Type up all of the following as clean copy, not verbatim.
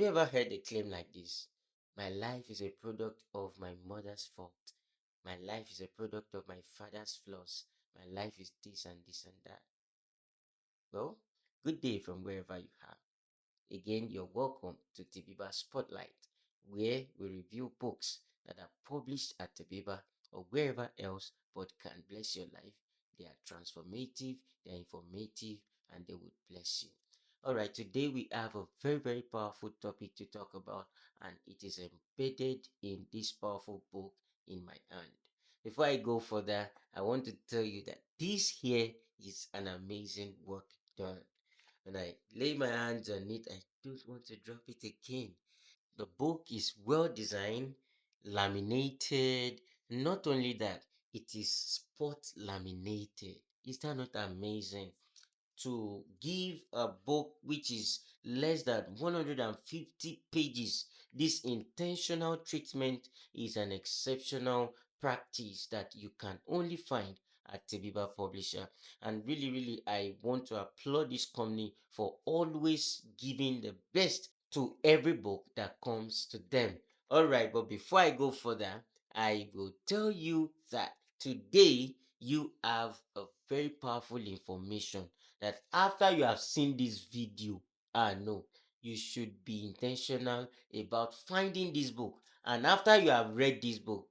you ever heard a claim like this? My life is a product of my mother's fault. My life is a product of my father's flaws. My life is this and this and that. Well, good day from wherever you are. Again, you're welcome to TEBEBA Spotlight, where we review books that are published at TEBEBA or wherever else but can bless your life. They are transformative, they are informative, and they would bless you. Alright, today we have a very, very powerful topic to talk about, and it is embedded in this powerful book in my hand. Before I go further, I want to tell you that this here is an amazing work done. When I lay my hands on it, I don't want to drop it again. The book is well designed, laminated. Not only that, it is spot laminated. Is that not amazing? To give a book which is less than 150 pages this intentional treatment is an exceptional practice that you can only find at TEBEBA Publisher. And really, I want to applaud this company for always giving the best to every book that comes to them. All right, but before I go further, I will tell you that today you have a very powerful information that after you have seen this video, no, you should be intentional about finding this book. And after you have read this book,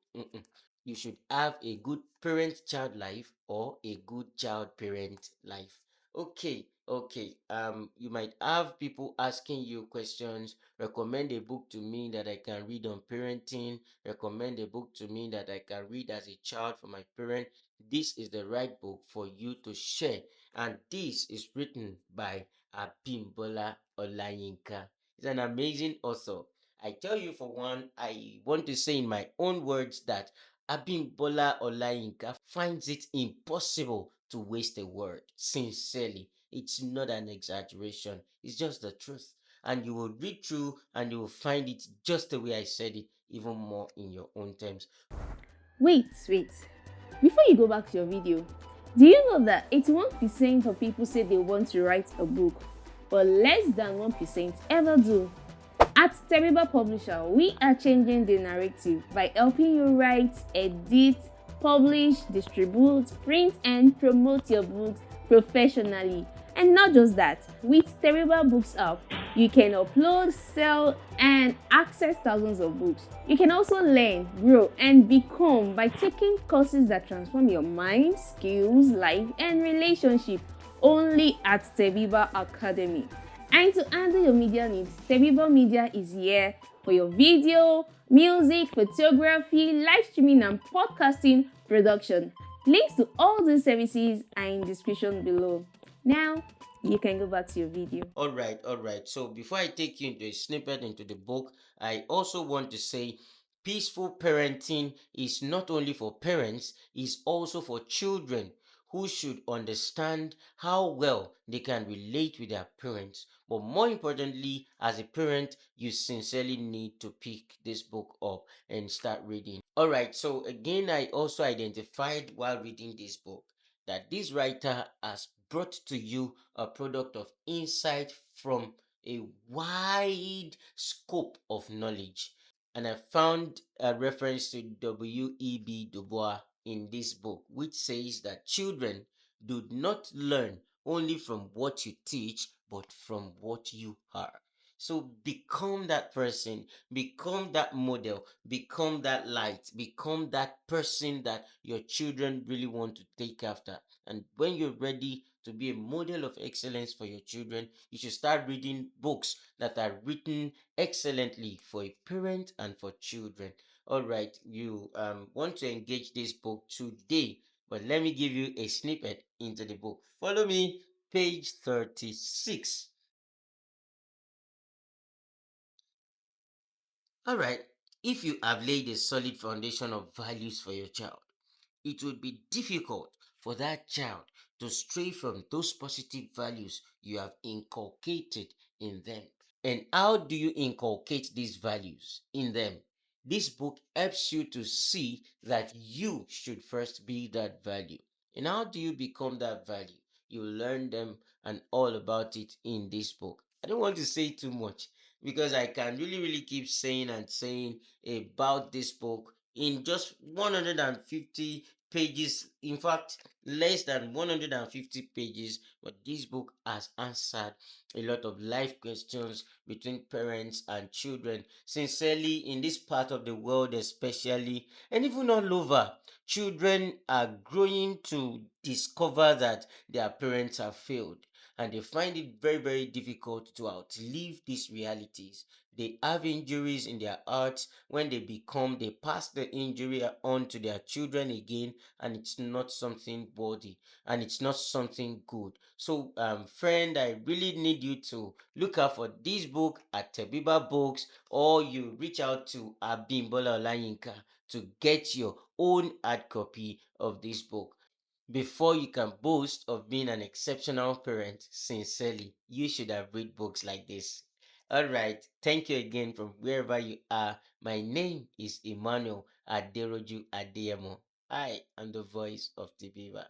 you should have a good parent-child life or a good child-parent life. Okay. You might have people asking you questions. Recommend a book to me that I can read on parenting. Recommend a book to me that I can read as a child for my parent. This is the right book for you to share, and this is written by Abimbola Olayinka. He's an amazing author. I tell you, for one, I want to say in my own words that Abimbola Olayinka finds it impossible to waste a word. Sincerely, it's not an exaggeration, it's just the truth. And you will read through and you will find it just the way I said it, even more in your own terms. Wait. Before you go back to your video, do you know that 81% of people say they want to write a book, but less than 1% ever do? At TEBEBA Publisher, we are changing the narrative by helping you write, edit, publish, distribute, print, and promote your books professionally. And not just that, with TEBEBA Books app, you can upload, sell, and access thousands of books. You can also learn, grow, and become by taking courses that transform your mind, skills, life, and relationship only at TEBEBA Academy. And to handle your media needs, TEBEBA Media is here for your video, music, photography, live streaming, and podcasting production. Links to all these services are in the description below. Now, you can go back to your video. All right. So before I take you into a snippet into the book, I also want to say peaceful parenting is not only for parents, it's also for children who should understand how well they can relate with their parents. But more importantly, as a parent, you sincerely need to pick this book up and start reading. All right. So again, I also identified while reading this book that this writer has brought to you a product of insight from a wide scope of knowledge. And I found a reference to W.E.B. Du Bois in this book, which says that children do not learn only from what you teach, but from what you are. So become that person, become that model, become that light, become that person that your children really want to take after. And when you're ready to be a model of excellence for your children, you should start reading books that are written excellently for a parent and for children. All right, you want to engage this book today, but let me give you a snippet into the book. Follow me, page 36. All right, if you have laid a solid foundation of values for your child, it would be difficult for that child to stray from those positive values you have inculcated in them. And how do you inculcate these values in them? This book helps you to see that you should first be that value. And how do you become that value? You learn them and all about it in this book. I don't want to say too much because I can really keep saying and saying about this book in just 150 pages. In fact, less than 150 pages. But this book has answered a lot of life questions between parents and children. Sincerely, in this part of the world, especially, and even all over, children are growing to discover that their parents have failed, and they find it very difficult to outlive these realities. They have injuries in their hearts. When they pass the injury on to their children again, and it's not something worthy, and it's not something good. So, friend, I really need you to look out for this book at TEBEBA Books, or you reach out to Abimbola Olayinka to get your own hard copy of this book. Before you can boast of being an exceptional parent, sincerely, you should have read books like this. All right, thank you again from wherever you are. My name is Emmanuel Aderoju Adeyemo. I am the voice of the Beaver.